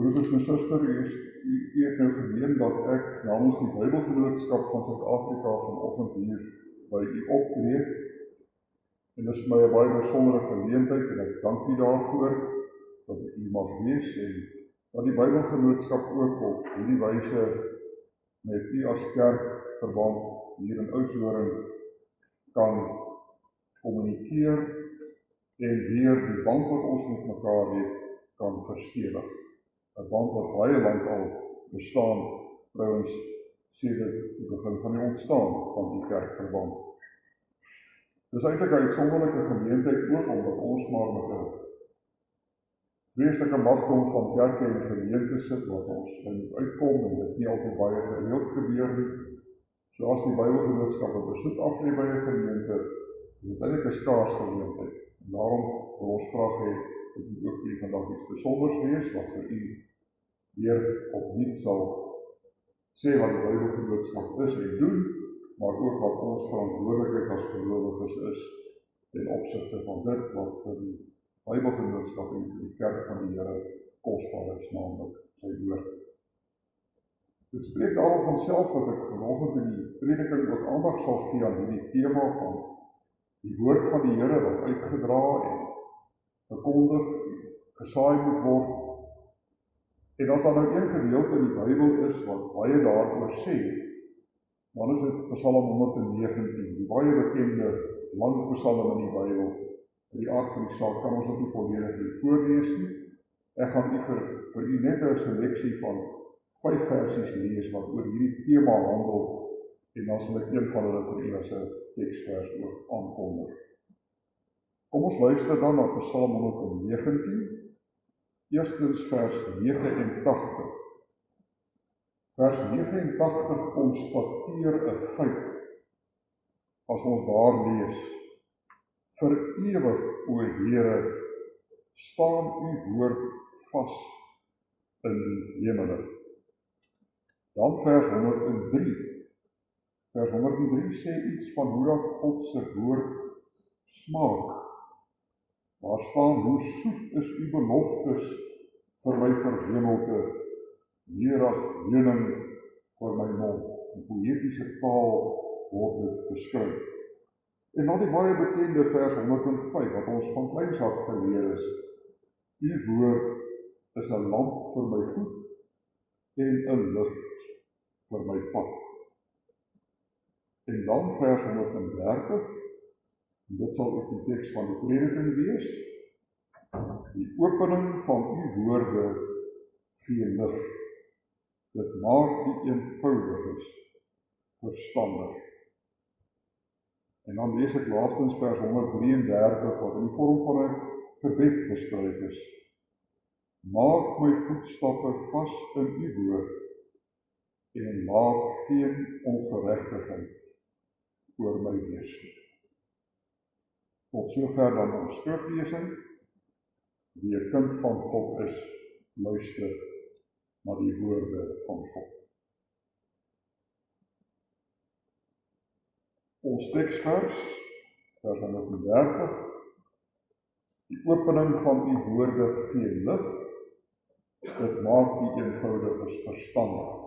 Broeders en susters, u het nou gemeen dat ek namens die Bybelgenootskap van Suid-Afrika vanoggend hier by u optree. En dit is my 'n baie besondere geleentheid en ek dank u daarvoor dat ek hier mag wees en dat die Bybelgenootskap ook op hierdie wyse met u as kerkverband hier in Oudtshoorn kan kommunikeer en weer die band wat ons met mekaar het kan verstewig. 'n band wat baie lank al bestaan, trouwens sedert die begin van die ontstaan van die kerkverband. Dis eintlik 'n uitsonderlike geleentheid ook omdat ons maar met 'n vreeslike magdom van kerke en gemeentes sit wat ons in uitkom en dit nie altyd baie gereeld gebeur nie. So as die Bybelgenootskap 'n besoek aflê by 'n gemeente, is dit eintlik 'n skaars geleentheid. En daarom wil ons graag hê dat u ook vir vandag iets besonders wees wat vir u weer opnuut sal sê wat die Bybelgenootskap is en doen, maar ook wat ons verantwoordelikheid as gelowiges is ten opsigte van dit wat vir die Bybelgenootskap en vir die kerk van die Here kosbaar is, naamlik sy woord. Dit spreek daarom vanself dat ek vanoggend in die prediking ook aandag sal gee aan hierdie tema van die woord van die Here wat uitgedra en verkondig, gesaai moet word. En as daar nou een gedeelte in die Bybel is wat baie daaroor sê, dan is dit Psalm 119, die baie bekende lang psalm in die Bybel. In die aard van die saak kan ons dit nie volledig hier voorlees nie. Ek gaan vir u net 'n seleksie van 5 versies lees wat oor hierdie tema handel en dan sal ek een van hulle vir u as 'n teksvers ook aankondig. Kom ons luister dan na Psalm 119. Eerstens vers 89. Vers 89 konstateer 'n feit. As ons daar lees, vir ewig, o Here, staan u woord vas in die hemele. Dan vers 103. Vers 103 sê iets van hoe dat God se woord smaak. Daar staan, hoe soet is u beloftes vir my verhemelte, meer as heuning vir my mond. In poëtiese taal word dit beskryf. En dan die baie bekende vers 105, wat ons van kleins af geleer is. U woord is 'n lamp vir my voet en 'n lig vir my pad. En dan vers 130, en dit sal ook die teks van die prediking wees. Die opening van u woorde gee lig. Dit maak die eenvoudiges verstandig. En dan lees ek laastens vers 133 wat in die vorm van 'n gebed geskryf is. Maak my voetstappe vas in u woord en laat geen ongeregtigheid oor my wees. Tot sover dan ons skriflesing. Wie 'n kind van God is, luister na die woorde van God. Ons teksvers, vers 130. Die opening van u woorde gee lig, dit maak die eenvoudiges verstandig.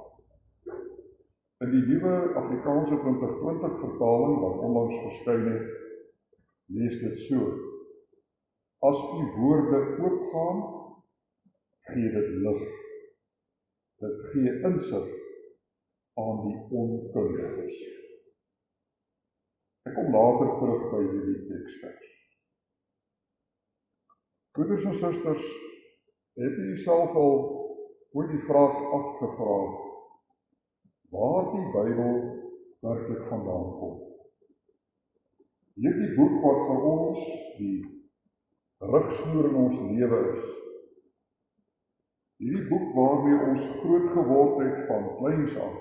In die nuwe Afrikaanse 2020 vertaling wat onlangs verskyn het, lees dit so: as u woorde oopgaan, gee dit lig. Dit gee insig aan die onkundiges. Ek kom later terug by hierdie teksvers. Broeders en susters, het u jouself al ooit die vraag afgevra waar die Bybel werklik vandaan kom? Hierdie boek wat vir ons die rigsnoer in ons lewe is. Hierdie boek waarmee ons groot geword het van kleins af.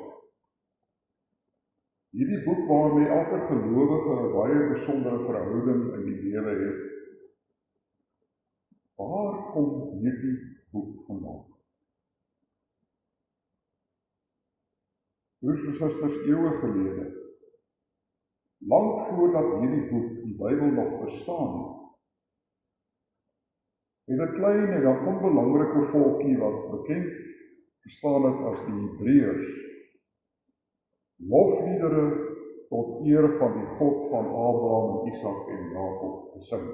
Hierdie boek waarmee elke gelowige 'n baie besondere verhouding in die lewe het. Waar kom hierdie boek vandaan? Broers en susters, eeue gelede, lank voordat hierdie boek, die Bybel, nog bestaan het, het 'n klein en 'n onbelangrike volkie wat bekend gestaan het as die Hebreërs, lofliedere tot eer van die God van Abraham, Isak en Jakob gesing.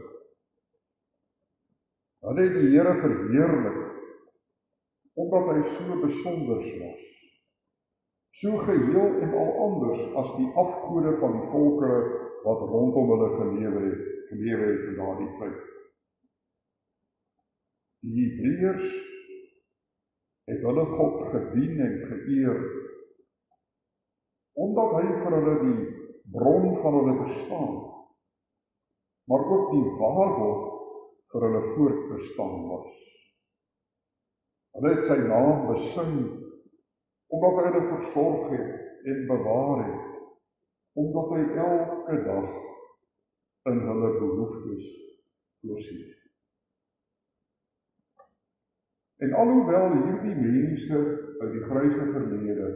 Hulle het die Here verheerlik, omdat hy so besonders was, so geheel en al anders as die afgode van die volkere wat rondom hulle gelewe het in daardie tyd. Die Hebreërs het hulle God gedien en geëer, omdat hy vir hulle die bron van hulle bestaan, maar ook die waarborg vir hulle voortbestaan was. Hulle het sy naam besing, omdat hy hulle versorg het en bewaar het, omdat hy elke dag in hulle behoeftes voorsien. En alhoewel hierdie mense uit die gryse verlede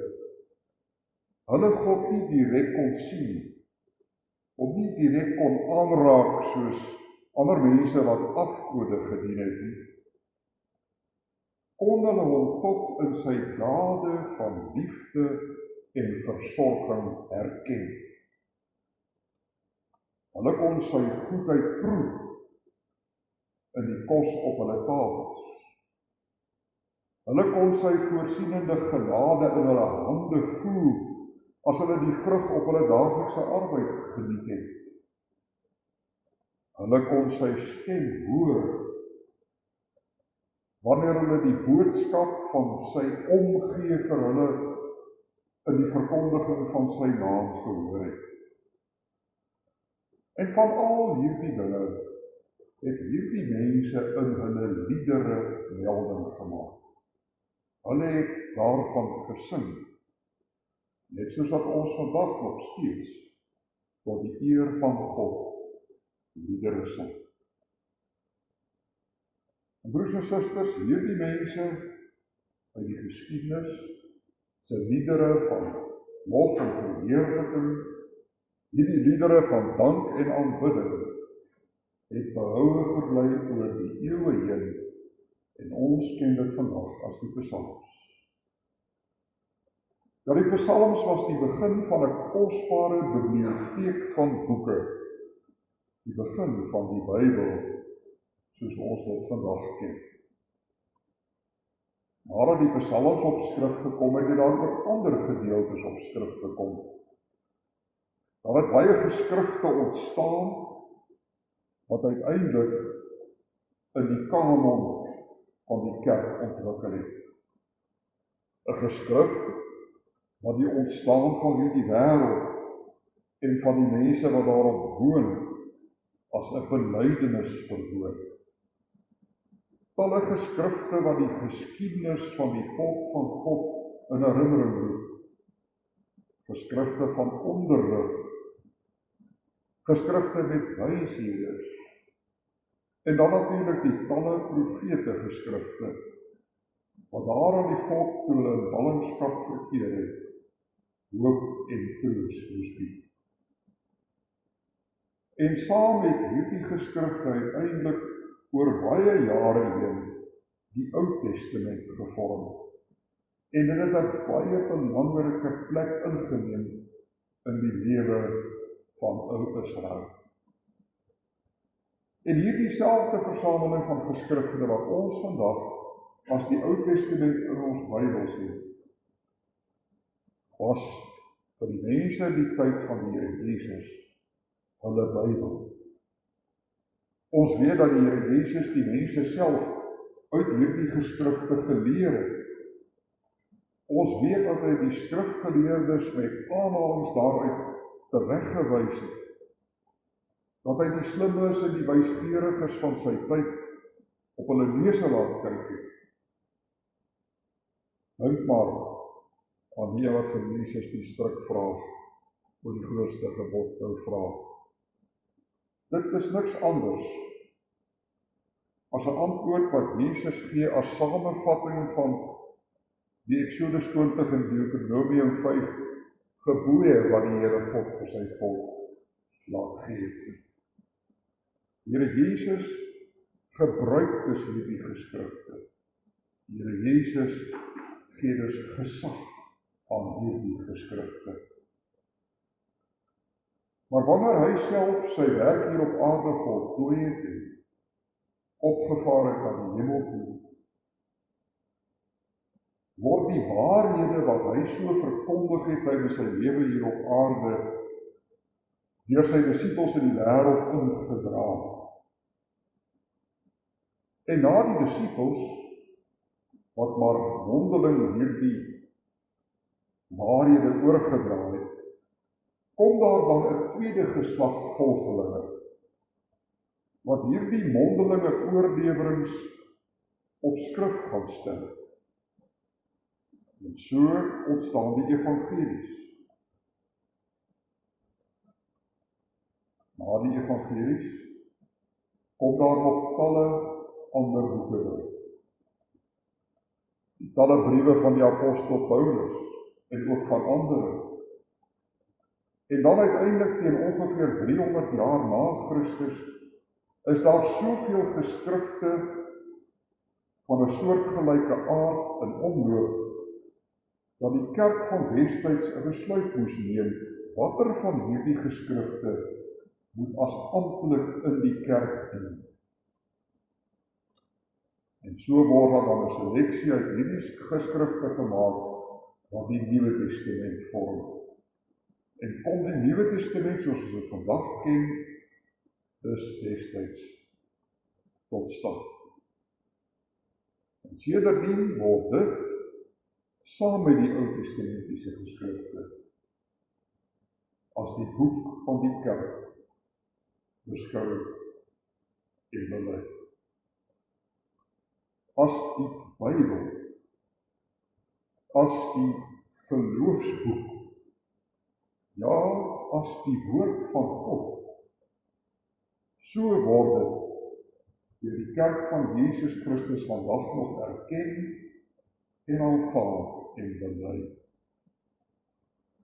hulle God nie direk kon sien, of nie direk kon aanraak soos ander mense wat afgode gedien het nie, kon hulle hom tog in sy dade van liefde en versorging herken. Hulle kon sy goedheid proe in die kos op hulle tafels. Hulle kon sy voorsienende genade in hulle hande voel, as hulle die vrug op hulle daaglikse arbeid geniet het. Hulle kon sy stem hoor, wanneer hulle die boodskap van sy omgee vir hulle in die verkondiging van sy naam gehoor het. En van al hierdie dinge het hierdie mense in hulle liedere melding gemaak. Hulle het daarvan gesing, net soos dat ons vandag nog steeds tot die eer van God liedere sing. En broers en susters, hierdie mense uit die geskiedenis se liedere van lof en verheerliking, hierdie liedere van dank en aanbidding, het behoue gebly oor die eeue heen, en ons ken dit vandag as die psalms. Ja, die psalms was die begin van 'n kosbare biblioteek van boeke, die begin van die Bybel, soos ons dit vandag ken. Nadat die psalms op skrif gekom het, het daar ook ander gedeeltes op skrif gekom. Daar het baie geskrifte ontstaan, wat uiteindelik in die kanon van die kerk ontwikkel het. 'n geskrif wat die ontstaan van hierdie wêreld en van die mense wat daarop woon as 'n belydenis verwoord. Talle geskrifte wat die geskiedenis van die volk van God in herinnering roep. Geskrifte van onderrig, geskrifte met wysheers, en dan natuurlik die talle profete geskrifte, wat daar aan die volk toe hulle in ballingskap verkeer het, hoop en troos moes bied. En saam met hierdie geskrifte uiteindelik oor baie jare heen die Ou Testament gevorm, en dit het 'n baie belangrike plek ingeneem in die lewe van Ou Israel. En hierdie selfde versameling van geskrifte wat ons vandag as die Ou Testament in ons Bybels het, was vir die mense in die tyd van die Here Jesus hulle Bybel. Ons weet dat die Here Jesus die mense self uit hierdie geskrifte geleer het. Ons weet dat hy die skrifgeleerdes met aanhalings daaruit tereggewys het. Dat hy die slimmes en die wysgeeriges van sy tyd op hulle neuse laat kyk het. Dink maar aan die wat vir Jesus die strikvraag oor die grootste gebod wou vra. Dit is niks anders as 'n antwoord wat Jesus gee as samevatting van die Eksodus 20 en Deuteronomium 5 gebooie wat die Here God vir sy volk laat gee. Die Here Jesus gebruik dus hierdie geskrifte. Die Here Jesus gee dus gesag aan hierdie geskrifte. Maar wanneer hy self sy werk hier op aarde voltooi het en opgevaar het aan die hemel toe, word die waarhede wat hy so verkondig het tydens sy lewe hier op aarde deur sy disippels in die wêreld ingedra. En na die disippels, wat maar mondeling hierdie waarhede oorgedra het, kom daar dan 'n tweede geslag volgelinge, wat hierdie mondelinge oorleweringe op skrif gaan stel. En so ontstaan die evangelies. Na die evangelies kom daar nog talle ander boeke by. Die talle briewe van die apostel Paulus en ook van ander. En dan uiteindelik teen ongeveer 300 jaar na Christus is daar soveel geskrifte van 'n soortgelyke aard en omloop dat die kerk van destyds 'n besluit moes neem watter van hierdie geskrifte moet as amptelik in die kerk dien. En so word daar dan 'n seleksie uit hierdie geskrifte gemaak wat die Nuwe Testament vorm. En kom die Nuwe Testament soos ons dit vandag ken, is destyds tot stand. En sedertdien word dit saam met die Ou Testamentiese geskrifte as die boek van die kerk beskou en bely. As die Bybel, as die geloofsboek, ja, as die woord van God. So word dit deur die kerk van Jesus Christus vandag nog erken en aanvaar en bely.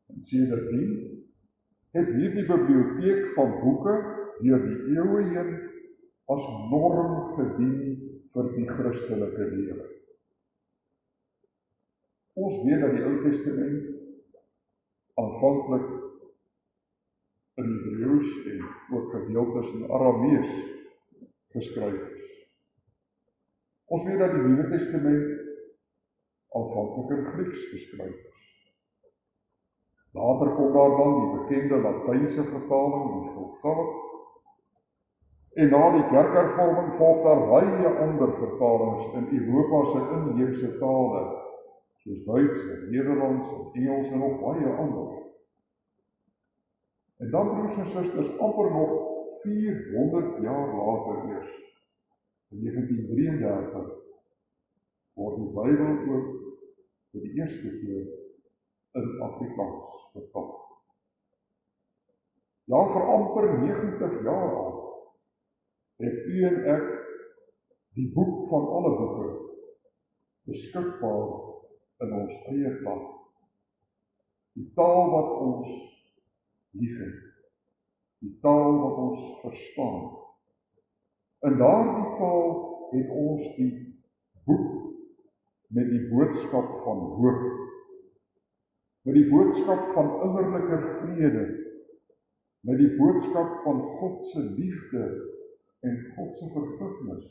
En sedertdien het hierdie biblioteek van boeke deur die eeue heen as norm gedien vir die Christelike lewe. Ons weet dat die Ou Testament aanvanklik in Hebreëus en ook gedeeltes in Aramees geskryf is. Ons weet dat die Nuwe Testament aanvanklik in Grieks geskryf is. Later kom daar dan die bekende Latynse vertaling, die Vulgaat. En na die kerkhervorming volg daar baie ander vertalings in Europa se inheemse tale, soos Duits en Nederlands en Engels en nog baie ander. En dan, broers en susters, amper nog 400 jaar later eers, in 1933, word die Bybel ook vir die eerste keer in Afrikaans vertaal. Ja, vir amper 90 jaar al het u en ek die boek van alle boeke beskikbaar in ons eie taal. Die taal wat ons liefhet, die taal wat ons verstaan. In daardie taal het ons die boek met die boodskap van hoop, met die boodskap van innerlike vrede, met die boodskap van God se liefde en God se vergifnis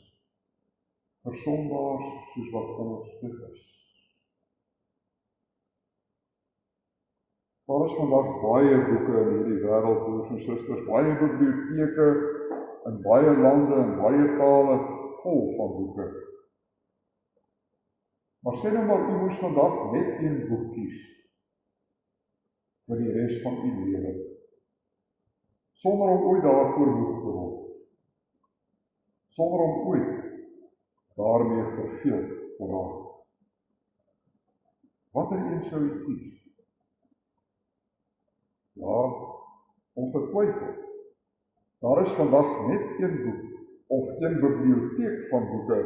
vir sondaars soos wat ons dit is. Daar is vandag baie boeke in hierdie wêreld, broers en susters, baie biblioteke in baie lande en baie tale vol van boeke. Maar sê nou maar, u moes vandag net een boek kies vir die res van u lewe, sonder om ooit daarvoor moeg te word, sonder om ooit daarmee verveel te raak. Watter een sou u kies? Ja, ongetwyfeld. Daar is vandag net een boek of een biblioteek van boeke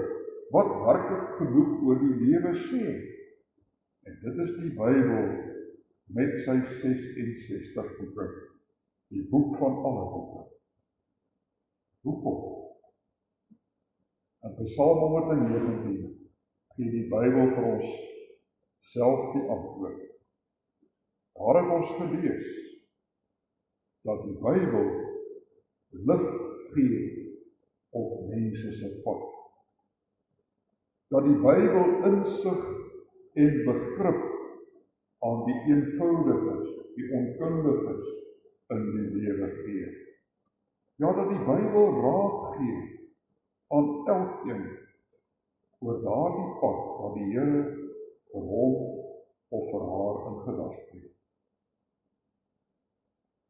wat werklik genoeg oor die lewe sê. En dit is die Bybel met sy 66 boeke, die boek van alle boeke. Hoekom? In Psalm 119 gee die Bybel vir ons self die antwoord. Daar het ons gelees dat die Bybel lig gee op mense se pad. Dat die Bybel insig en begrip aan die eenvoudiges, die onkundiges in die lewe gee. Ja, dat die Bybel raad gee aan elkeen oor daardie pad wat die Here vir hom of vir haar in gedagte het.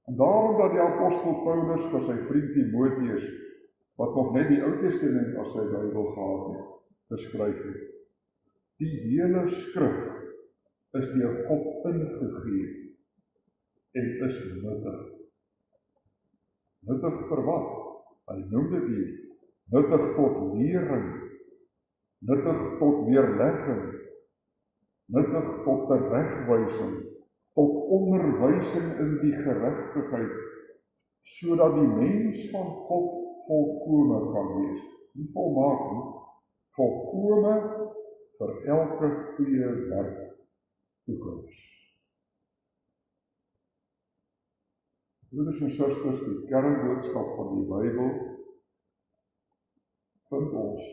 En daarom dat die apostel Paulus vir sy vriend Timoteus, wat nog net die Ou Testament as sy Bybel gehad het, geskryf het. Die hele skrif is deur God ingegee en is nuttig. Nuttig vir wat? Hy noem dit hier, nuttig tot lering, nuttig tot weerlegging, nuttig tot teregwysing, tot onderwysing in die geregtigheid, sodat die mens van God volkome kan wees. Nie volmaak nie, volkome vir elke goeie werk toegerus. Broeders en susters, die kernboodskap van die Bybel vind ons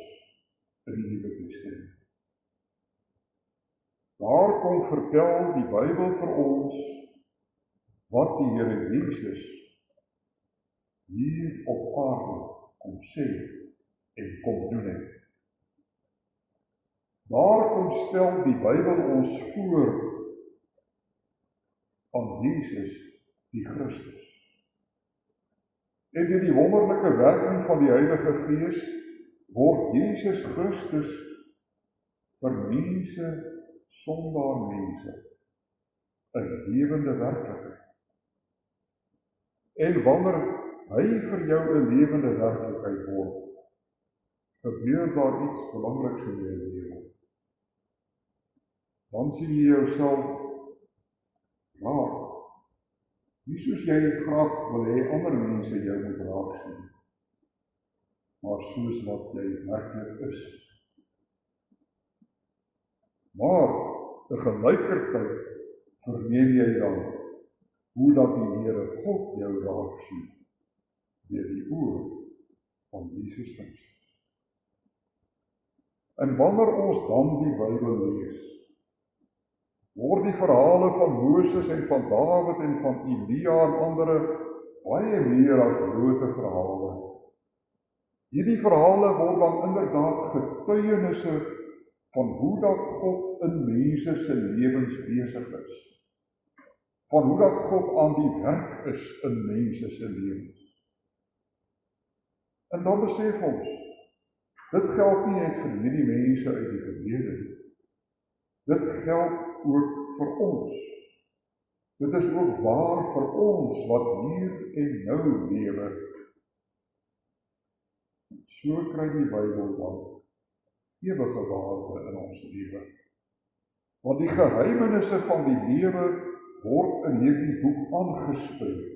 in die Nuwe Testament. Daar kom vertel die Bybel vir ons wat die Here Jesus hier op aarde kom sê en kom doen het. Daar kom stel die Bybel ons voor aan Jesus die Christus. En deur die wonderlike werking van die Heilige Gees word Jesus Christus vir mense, sondaar mense, 'n lewende werklikheid. En wanneer hy vir jou 'n lewende werklikheid word, gebeur daar iets belangriks in jou lewe. Dan sien jy jouself raak. Nie soos jy graag wil hê ander mense jou moet raak sien, maar soos wat jy werklik is. Maar tegelykertyd verneem jy dan hoe dat die Here God jou raak sien deur die oë van Jesus Christus. En wanneer ons dan die Bybel lees, word die verhale van Moses en van Dawid en van Elia en ander baie meer as blote verhale. Hierdie verhale word dan inderdaad getuienisse van hoe dat God in mense se lewens besig is. Van hoe dat God aan die werk is in mense se lewens. En dan besef ons, dit geld nie net vir hierdie mense uit die verlede nie. Dit geld ook vir ons. Dit is ook waar vir ons wat hier en nou lewe. So kry die Bybel dan ewige waarde in ons lewe. Want die geheimenisse van die lewe word in hierdie boek aangespreek.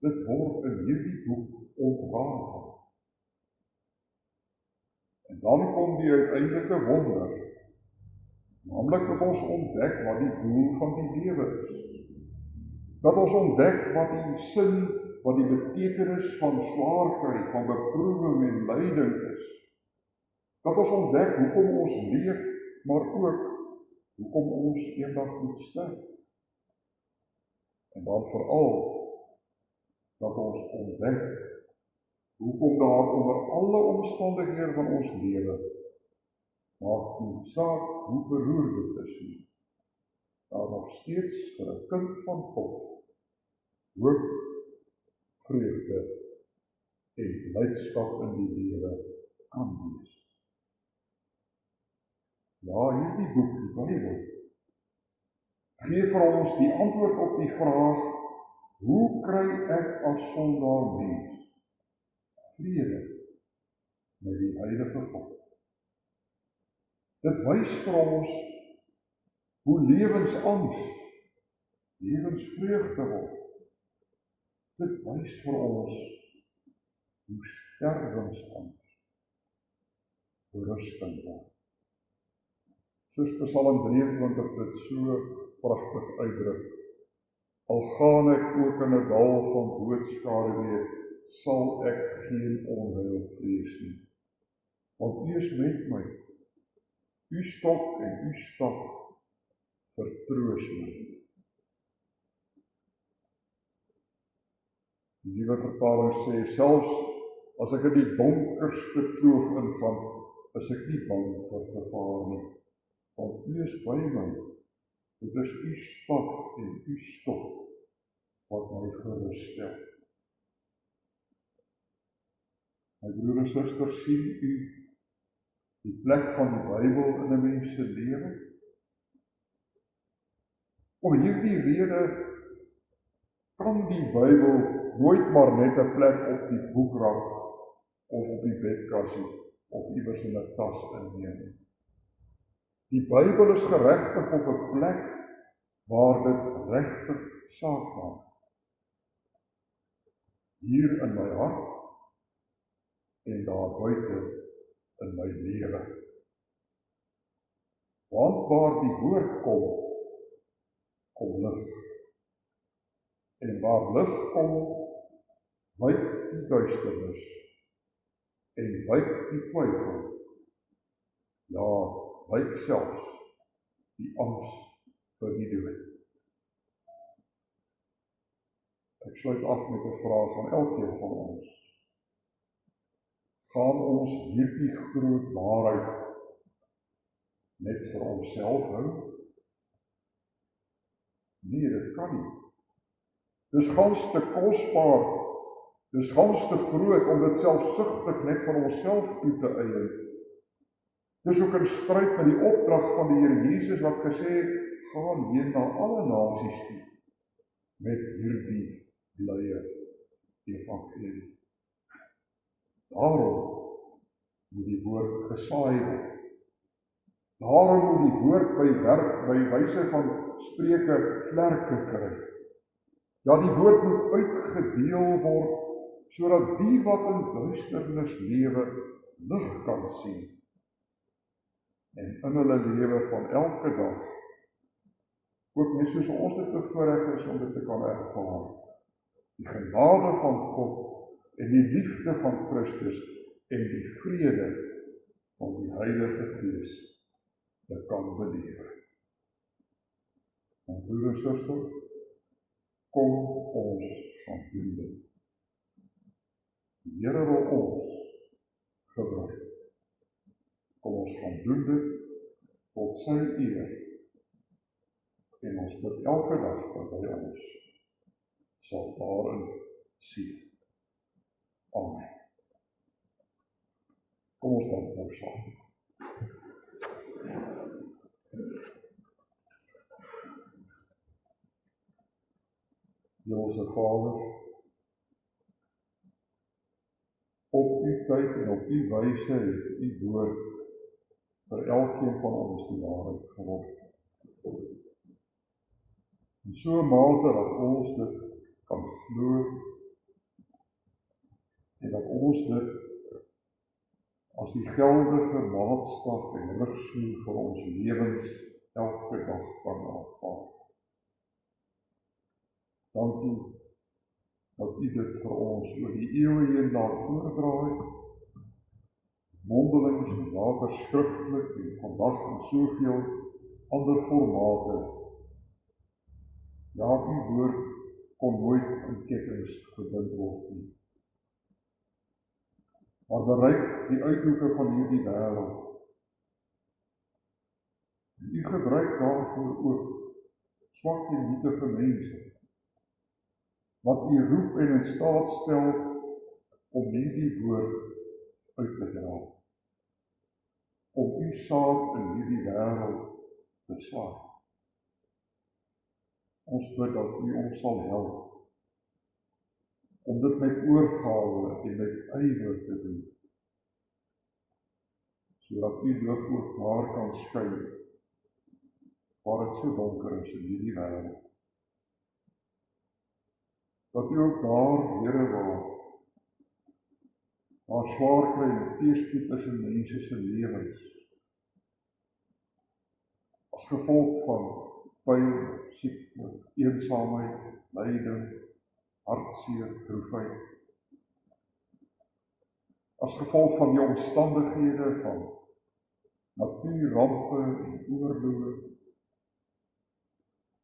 Dit word in hierdie boek ontrafel. En dan kom die uiteindelike wonder, naamlik dat ons ontdek wat die doel van die lewe is. Dat ons ontdek wat die sin, wat die betekenis van swaarkry, van beproewing en lyding is. Dat ons ontdek hoekom ons leef, maar ook hoekom ons eendag moet sterf. En dan veral dat ons ontdek hoekom daar onder alle omstandighede van ons lewe, maak nie saak hoe beroerd dit is nie, daar nog steeds vir 'n kind van God hoop, vreugde en blydskap in die lewe kan wees. Ja, hierdie boek, die Bybel, gee vir ons die antwoord op die vraag, hoe kry ek as sondaar mens vrede met die heilige God? Dit wys vir ons hoe lewensangs lewensvreugde word. Dit wys vir ons hoe sterwensangs berusting word. Soos Psalm 23 dit so pragtig uitdruk, al gaan ek ook in 'n dal van doodskaduwee, sal ek geen onheil vrees nie, want U is met my, U stok en U staf vertroos my. Die nuwe vertaling sê, selfs as ek in die donkerste kloof ingaan, is ek nie bang vir gevaar nie, want U is by my. Dit is U staf en U stok wat my gerus stel. My broer en suster, sien U die plek van die Bybel in 'n mens se lewe? Om hierdie rede kan die Bybel nooit maar net 'n plek op die boekrak of op die bedkassie of iewers in 'n tas inneem. Die Bybel is geregtig op 'n plek waar dit regtig saak maak. Hier in my hart en daar buite in my lewe. Want waar die woord kom, kom lig. En waar lig kom, wyk die duisternis en wyk die twyfel. Ja, wyk selfs die angs vir die dood. Ek sluit af met 'n vraag aan elkeen van ons. Gaan ons hierdie groot waarheid net vir onsself hou? Nee, dit kan nie. Dis gans te kosbaar, dis gans te groot om dit selfsugtig net vir onsself toe te eien. Dis ook in stryd met die opdrag van die Here Jesus wat gesê het, gaan heen na alle nasies toe met hierdie blye evangelie. Daarom moet die woord gesaai word. Daarom moet die woord by wyse van Spreuke vlerke kry. Ja, die woord moet uitgedeel word, sodat die wat in duisternis lewe, lig kan sien. En in hulle lewe van elke dag, ook net soos ons dit bevoorreg is om dit te kan ervaar, die genade van God en die liefde van Christus en die vrede van die Heilige Gees dit kan belewe. En broer en suster, kom ons gaan doen dit. Die Here wil ons gebruik. Kom ons gaan doen dit tot sy eer. En ons bid elke dag dat hy ons sal daarin sien. Amen. Kom ons dan nou saam. Hemelse Vader, op U tyd en op U wyse het U woord vir elkeen van ons die waarheid geword. In so 'n mate dat ons dit kan glo en dat ons dit as die geldige maatstaf en rigsnoer vir ons lewens elke dag kan aanvaar. Dankie dat U dit vir ons oor die eeue heen laat oordraai, mondelings en later skriftelik en vandag in soveel ander formate. Ja, U woord kon nooit in kettinge gebind word nie. Maar bereik die uithoeke van hierdie wêreld. En U gebruik daarvoor ook swak en nietige mense, wat U roep en in staat stel om hierdie woord uit te dra, om U saad in hierdie wêreld te saai. Ons bid dat U ons sal help om dit met oorgawe en met ywer te doen, sodat U lig ook daar kan skyn, waar dit so donker is in hierdie wêreld. Dat U ook daar, Here, maar swaar kry met teëspoed tussen mense se lewens, as gevolg van pyn, siekte, eensaamheid, lyding, hartseer, droefheid, as gevolg van die omstandighede van natuurrampe en oorloë,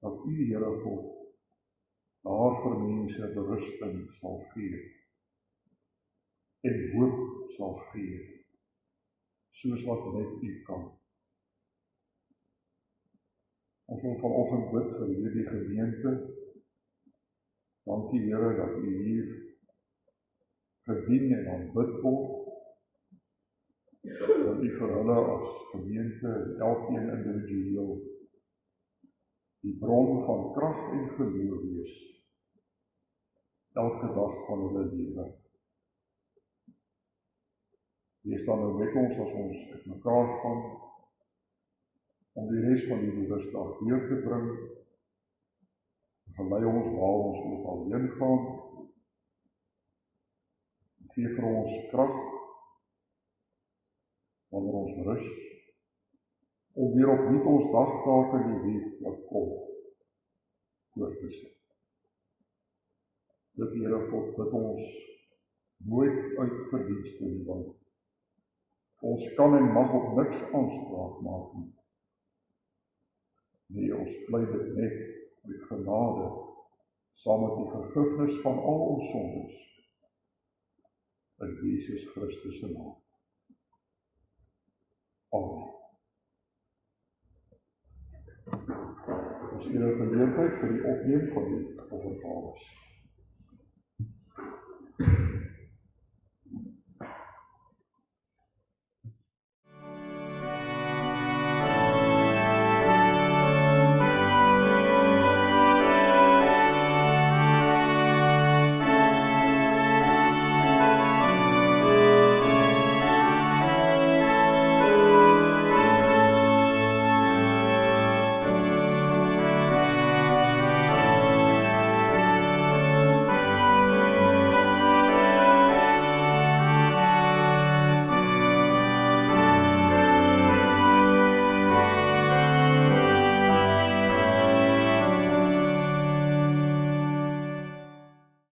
dat U, Here God, daar vir mense berusting sal gee en hoop sal gee, soos wat net U kan. Ons wil vanoggend bid vir hierdie gemeente. Dankie Here dat U hier gedien en aanbid word, dat U vir hulle as gemeente, elkeen individueel, die bron van krag en geloof wees, elke dag van hulle lewe. Wees dan nou met ons as ons uit mekaar gaan, om die res van die Woensdag deur te bring, gelei ons waar ons ook al heen gaan, gee vir ons krag, wanneer ons rus, om weer opnuut ons dagtake in die week wat kom, voort te sit. Dit Here God, bid ons nooit uit verdienste nie, want ons kan en mag op niks aanspraak maak nie. Nee, ons bly dit net met genade, saam met die vergifnis van al ons sondes, in Jesus Christus se naam. Amen. Ons gee 'n geleentheid vir die opneem van die offergawes.